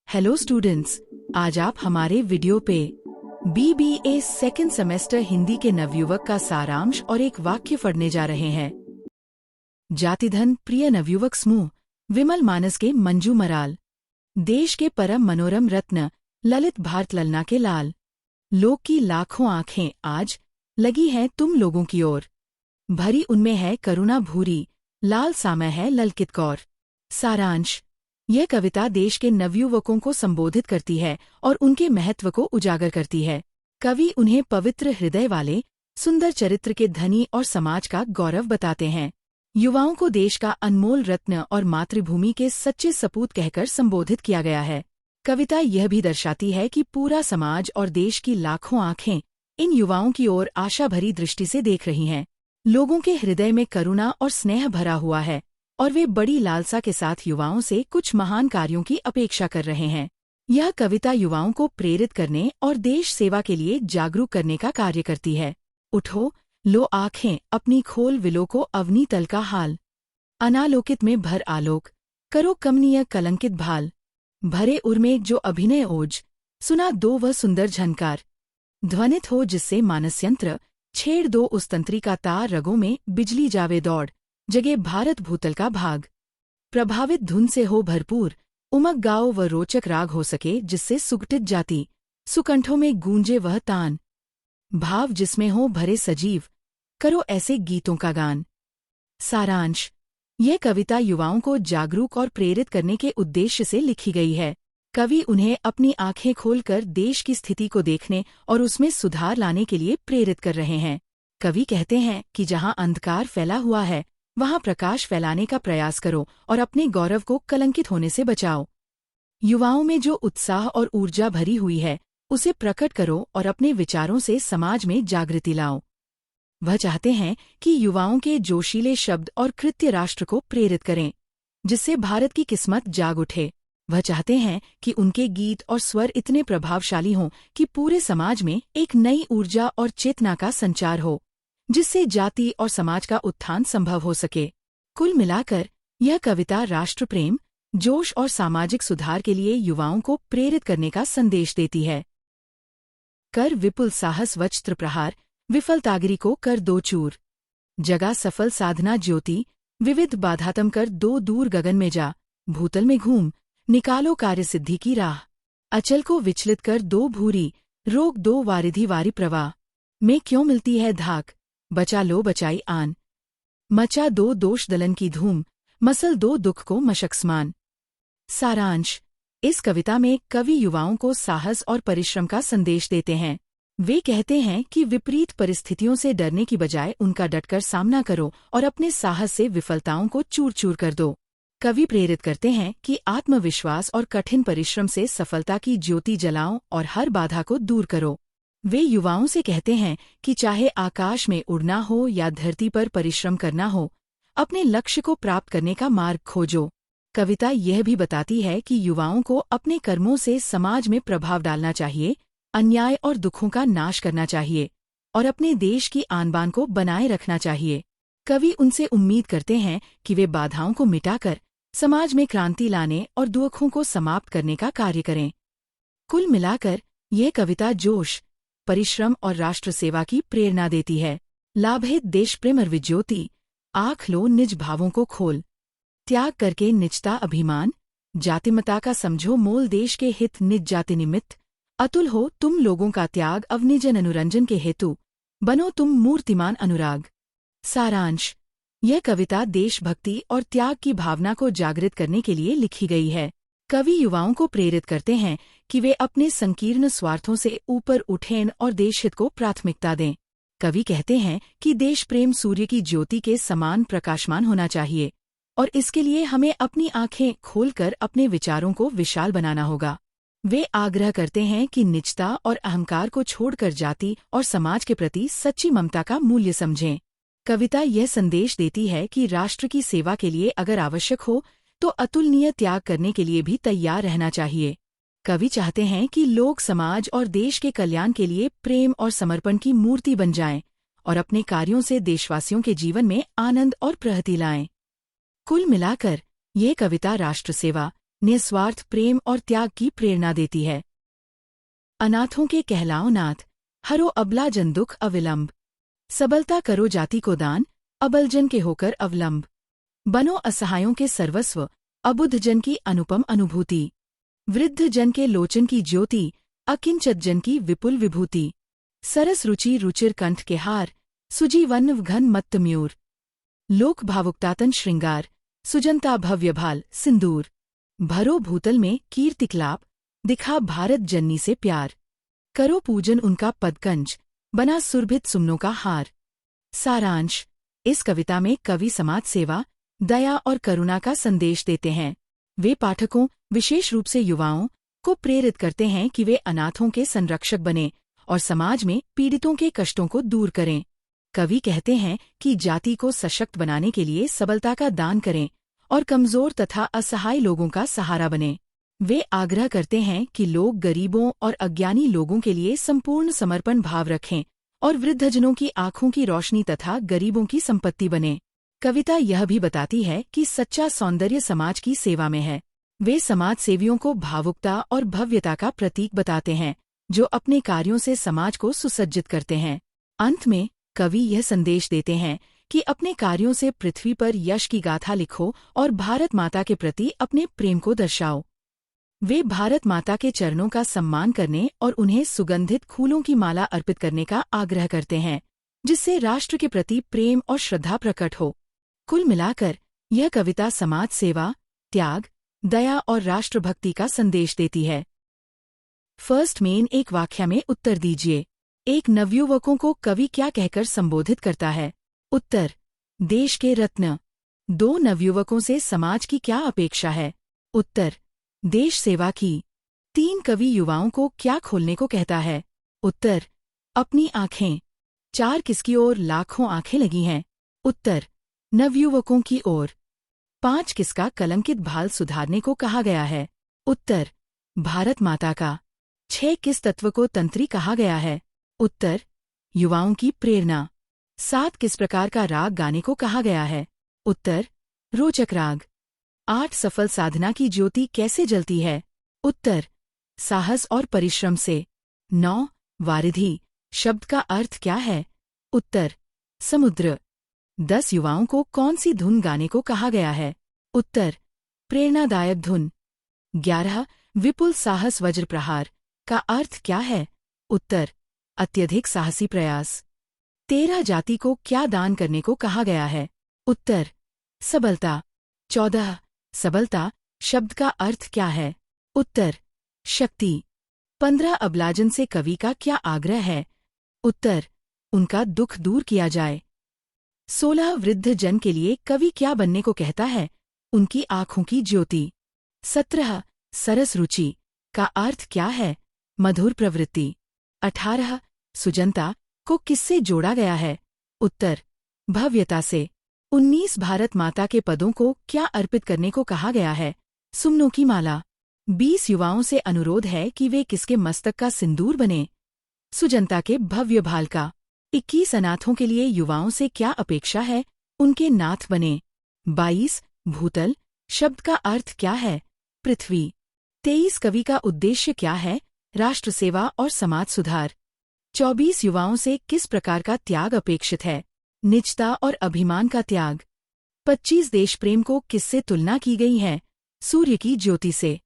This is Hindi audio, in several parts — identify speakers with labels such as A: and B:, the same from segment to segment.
A: हेलो स्टूडेंट्स, आज आप हमारे वीडियो पे BBA सेकंड सेमेस्टर हिंदी के नवयुवक का सारांश और एक वाक्य पढ़ने जा रहे हैं। जातिधन प्रिय नवयुवक समूह विमल मानस के मंजू मराल, देश के परम मनोरम रत्न ललित भारत ललना के लाल, लोक की लाखों आंखें आज लगी हैं तुम लोगों की ओर, भरी उनमें है करुणा भूरी, लाल सामय है ललकित कौर। सारांश: यह कविता देश के नवयुवकों को संबोधित करती है और उनके महत्व को उजागर करती है। कवि उन्हें पवित्र हृदय वाले, सुंदर चरित्र के धनी और समाज का गौरव बताते हैं। युवाओं को देश का अनमोल रत्न और मातृभूमि के सच्चे सपूत कहकर संबोधित किया गया है। कविता यह भी दर्शाती है कि पूरा समाज और देश की लाखों आंखें इन युवाओं की ओर आशा भरी दृष्टि से देख रही हैं। लोगों के हृदय में करुणा और स्नेह भरा हुआ है और वे बड़ी लालसा के साथ युवाओं से कुछ महान कार्यों की अपेक्षा कर रहे हैं। यह कविता युवाओं को प्रेरित करने और देश सेवा के लिए जागरूक करने का कार्य करती है। उठो, लो आँखें अपनी खोल, विलो को अवनी तल का हाल, अनालोकित में भर आलोक, करो कमनीय कलंकित भाल, भरे उर्मे जो अभिनय ओज, सुना दो वह सुंदर झनकार, ध्वनित हो जिससे मानसयंत्र, छेड़ दो उस तंत्री का तार, रगों में बिजली जावे दौड़, जगे भारत भूतल का भाग, प्रभावित धुन से हो भरपूर, उमग गाओ व रोचक राग हो सके जिससे सुगठित जाती, सुकंठों में गूंजे वह तान, भाव जिसमें हो भरे सजीव, करो ऐसे गीतों का गान। सारांश: यह कविता युवाओं को जागरूक और प्रेरित करने के उद्देश्य से लिखी गई है। कवि उन्हें अपनी आंखें खोलकर देश की स्थिति को देखने और उसमें सुधार लाने के लिए प्रेरित कर रहे हैं। कवि कहते हैं कि जहां अंधकार फैला हुआ है, वहां प्रकाश फैलाने का प्रयास करो और अपने गौरव को कलंकित होने से बचाओ। युवाओं में जो उत्साह और ऊर्जा भरी हुई है, उसे प्रकट करो और अपने विचारों से समाज में जागृति लाओ। वह चाहते हैं कि युवाओं के जोशीले शब्द और कृत्य राष्ट्र को प्रेरित करें, जिससे भारत की किस्मत जाग उठे। वह चाहते हैं कि उनके गीत और स्वर इतने प्रभावशाली हों कि पूरे समाज में एक नई ऊर्जा और चेतना का संचार हो, जिससे जाति और समाज का उत्थान संभव हो सके। कुल मिलाकर यह कविता राष्ट्र प्रेम, जोश और सामाजिक सुधार के लिए युवाओं को प्रेरित करने का संदेश देती है। कर विपुल साहस वज्र प्रहार, विफल तागरी को कर दो चूर, जगा सफल साधना ज्योति, विविध बाधातम कर दो दूर गगन में जा, भूतल में घूम, निकालो कार्य सिद्धि की राह, अचल को विचलित कर दो भूरी, रोक दो वारिधि वारी प्रवाह, में क्यों मिलती है धाक, बचा लो बचाई आन, मचा दो दोष दलन की धूम, मसल दो दुख को मशक्समान। सारांश: इस कविता में कवि युवाओं को साहस और परिश्रम का संदेश देते हैं। वे कहते हैं कि विपरीत परिस्थितियों से डरने की बजाय उनका डटकर सामना करो और अपने साहस से विफलताओं को चूर चूर कर दो। कवि प्रेरित करते हैं कि आत्मविश्वास और कठिन परिश्रम से सफलता की ज्योति जलाओ और हर बाधा को दूर करो। वे युवाओं से कहते हैं कि चाहे आकाश में उड़ना हो या धरती पर परिश्रम करना हो, अपने लक्ष्य को प्राप्त करने का मार्ग खोजो। कविता यह भी बताती है कि युवाओं को अपने कर्मों से समाज में प्रभाव डालना चाहिए, अन्याय और दुखों का नाश करना चाहिए और अपने देश की आन-बान को बनाए रखना चाहिए। कवि उनसे उम्मीद करते हैं कि वे बाधाओं को मिटाकर समाज में क्रांति लाने और दुखों को समाप्त करने का कार्य करें। कुल मिलाकर यह कविता जोश, परिश्रम और राष्ट्र सेवा की प्रेरणा देती है। लाभहित देश प्रेम विज्योति, आँख लो निज भावों को खोल, त्याग करके निजता अभिमान, जातिमता का समझो मोल, देश के हित निज जाति निमित्त, अतुल हो तुम लोगों का त्याग, अवनिजन अनुरंजन के हेतु, बनो तुम मूर्तिमान अनुराग। सारांश: यह कविता देशभक्ति और त्याग की भावना को जागृत करने के लिए लिखी गई है। कवि युवाओं को प्रेरित करते हैं कि वे अपने संकीर्ण स्वार्थों से ऊपर उठें और देशहित को प्राथमिकता दें। कवि कहते हैं कि देश प्रेम सूर्य की ज्योति के समान प्रकाशमान होना चाहिए और इसके लिए हमें अपनी आंखें खोलकर अपने विचारों को विशाल बनाना होगा। वे आग्रह करते हैं कि निजता और अहंकार को छोड़कर जाति और समाज के प्रति सच्ची ममता का मूल्य समझें। कविता यह संदेश देती है कि राष्ट्र की सेवा के लिए अगर आवश्यक हो तो अतुलनीय त्याग करने के लिए भी तैयार रहना चाहिए। कवि चाहते हैं कि लोग समाज और देश के कल्याण के लिए प्रेम और समर्पण की मूर्ति बन जाएं और अपने कार्यों से देशवासियों के जीवन में आनंद और प्रगति लाएं। कुल मिलाकर ये कविता राष्ट्र सेवा, निस्वार्थ प्रेम और त्याग की प्रेरणा देती है। अनाथों के कहलाओ नाथ, हरो अबला जन दुख अविलंब। सबलता करो जाति को दान, अबलजन के होकर अवलंब। बनो असहायों के सर्वस्व, अबुद्ध जन की अनुपम अनुभूति। वृद्ध जन के लोचन की ज्योति, अकिंचत जन की विपुल विभूति। सरस रुचि रुचिर कंठ के हार, सुजीवन घन मत्त मयूर। लोक भावुकतातन श्रृंगार, सुजनता भव्य भाल सिंदूर। भरो भूतल में कीर्तिक्लाप, दिखा भारत जननी से प्यार। करो पूजन उनका पदकंज, बना सुरभित सुमनों का हार। सारांश, इस कविता में कवि समाज सेवा, दया और करुणा का संदेश देते हैं। वे पाठकों, विशेष रूप से युवाओं, को प्रेरित करते हैं कि वे अनाथों के संरक्षक बने और समाज में पीड़ितों के कष्टों को दूर करें। कवि कहते हैं कि जाति को सशक्त बनाने के लिए सबलता का दान करें और कमजोर तथा असहाय लोगों का सहारा बने। वे आग्रह करते हैं कि लोग गरीबों और अज्ञानी लोगों के लिए संपूर्ण समर्पण भाव रखें और वृद्धजनों की आंखों की रोशनी तथा गरीबों की संपत्ति बने। कविता यह भी बताती है कि सच्चा सौंदर्य समाज की सेवा में है। वे समाज सेवियों को भावुकता और भव्यता का प्रतीक बताते हैं, जो अपने कार्यों से समाज को सुसज्जित करते हैं। अंत में कवि यह संदेश देते हैं कि अपने कार्यों से पृथ्वी पर यश की गाथा लिखो और भारत माता के प्रति अपने प्रेम को दर्शाओ। वे भारत माता के चरणों का सम्मान करने और उन्हें सुगंधित फूलों की माला अर्पित करने का आग्रह करते हैं, जिससे राष्ट्र के प्रति प्रेम और श्रद्धा प्रकट हो। कुल मिलाकर यह कविता समाज सेवा, त्याग, दया और राष्ट्रभक्ति का संदेश देती है। फर्स्ट मेन एक वाक्य में उत्तर दीजिए। एक नवयुवकों को कवि क्या कहकर संबोधित करता है? उत्तर, देश के रत्न। दो नवयुवकों से समाज की क्या अपेक्षा है? उत्तर, देश सेवा की। तीन कवि युवाओं को क्या खोलने को कहता है? उत्तर, अपनी आंखें। चार किसकी ओर लाखों आंखें लगी हैं? उत्तर, नवयुवकों की ओर। पांच किसका कलंकित भाल सुधारने को कहा गया है? उत्तर, भारत माता का। छह किस तत्व को तंत्री कहा गया है? उत्तर, युवाओं की प्रेरणा। सात किस प्रकार का राग गाने को कहा गया है? उत्तर, रोचक राग। आठ सफल साधना की ज्योति कैसे जलती है? उत्तर, साहस और परिश्रम से। 9 वारिधि शब्द का अर्थ क्या है? उत्तर, समुद्र। 10 युवाओं को कौन सी धुन गाने को कहा गया है? उत्तर, प्रेरणादायक धुन। 11 विपुल साहस वज्र प्रहार का अर्थ क्या है? उत्तर, अत्यधिक साहसी प्रयास। 13 जाति को क्या दान करने को कहा गया है? उत्तर, सबलता। 14 सबलता शब्द का अर्थ क्या है? उत्तर, शक्ति। 15 अबलाजन से कवि का क्या आग्रह है? उत्तर, उनका दुख दूर किया जाए। 16 वृद्ध जन के लिए कवि क्या बनने को कहता है? उनकी आंखों की ज्योति। 17 सरस रुचि का अर्थ क्या है? मधुर प्रवृत्ति। 18 सुजनता को किससे जोड़ा गया है? उत्तर, भव्यता से। 19 भारत माता के पदों को क्या अर्पित करने को कहा गया है? सुमनों की माला। 20 युवाओं से अनुरोध है कि वे किसके मस्तक का सिंदूर बने? सुजनता के भव्य भाल का। 21 अनाथों के लिए युवाओं से क्या अपेक्षा है? उनके नाथ बने। 22 भूतल शब्द का अर्थ क्या है? पृथ्वी। 23 कवि का उद्देश्य क्या है? राष्ट्र सेवा और समाज सुधार। 24 युवाओं से किस प्रकार का त्याग अपेक्षित है? निजता और अभिमान का त्याग। 25 देश प्रेम को किससे तुलना की गई है? सूर्य की ज्योति से।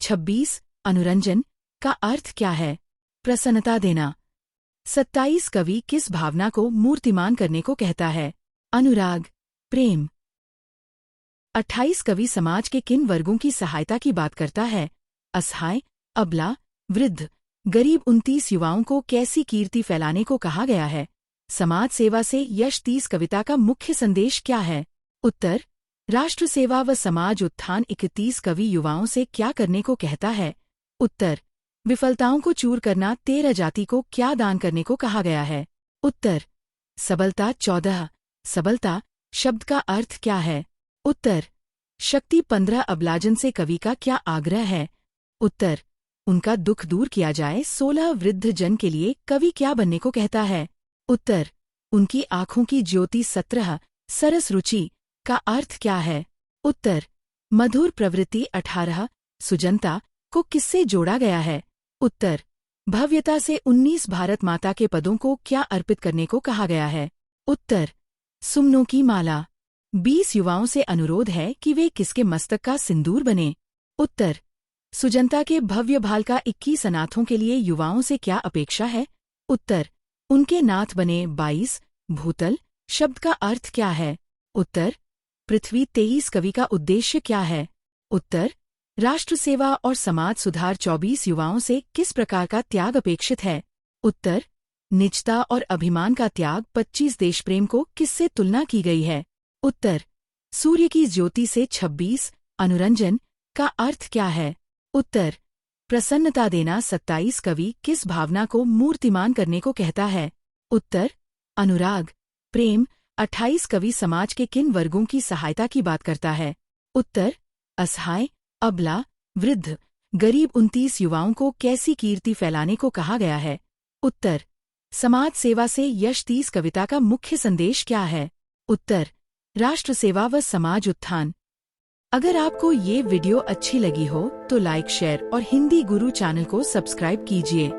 A: 26 अनुरंजन का अर्थ क्या है? प्रसन्नता देना। 27 कवि किस भावना को मूर्तिमान करने को कहता है? अनुराग, प्रेम। 28 कवि समाज के किन वर्गों की सहायता की बात करता है? असहाय, अबला, वृद्ध, गरीब। 29 युवाओं को कैसी कीर्ति फैलाने को कहा गया है? समाज सेवा से यश। 30 कविता का मुख्य संदेश क्या है? उत्तर, राष्ट्र सेवा व समाज उत्थान। 31 कवि युवाओं से क्या करने को कहता है? उत्तर, विफलताओं को चूर करना। 13 जाति को क्या दान करने को कहा गया है? उत्तर, सबलता। 14 सबलता शब्द का अर्थ क्या है? उत्तर, शक्ति। 15 अबलाजन से कवि का क्या आग्रह है? उत्तर, उनका दुख दूर किया जाए। 16 वृद्ध जन के लिए कवि क्या बनने को कहता है? उत्तर, उनकी आंखों की ज्योति। 17 सरस रुचि का अर्थ क्या है? उत्तर, मधुर प्रवृत्ति। 18 सुजनता को किससे जोड़ा गया है? उत्तर, भव्यता से 19 भारत माता के पदों को क्या अर्पित करने को कहा गया है? उत्तर, सुमनों की माला। 20 युवाओं से अनुरोध है कि वे किसके मस्तक का सिंदूर बने? उत्तर, सुजनता के भव्य भाल का 21 अनाथों के लिए युवाओं से क्या अपेक्षा है? उत्तर, उनके नाथ बने। 22 भूतल शब्द का अर्थ क्या है? उत्तर, पृथ्वी। 23 कवि का उद्देश्य क्या है? उत्तर, राष्ट्र सेवा और समाज सुधार। 24 युवाओं से किस प्रकार का त्याग अपेक्षित है? उत्तर, निजता और अभिमान का त्याग। 25 देशप्रेम को किससे तुलना की गई है? उत्तर, सूर्य की ज्योति से। 26 अनुरंजन का अर्थ क्या है? उत्तर, प्रसन्नता देना। 27 कवि किस भावना को मूर्तिमान करने को कहता है? उत्तर, अनुराग, प्रेम। 28 कवि समाज के किन वर्गों की सहायता की बात करता है? उत्तर, असहाय, अबला, वृद्ध, गरीब। 29 युवाओं को कैसी कीर्ति फैलाने को कहा गया है? उत्तर, समाज सेवा से यश। 30 कविता का मुख्य संदेश क्या है? उत्तर, राष्ट्र सेवा व समाज उत्थान। अगर आपको ये वीडियो अच्छी लगी हो तो लाइक, शेयर और हिंदी गुरु चैनल को सब्सक्राइब कीजिए।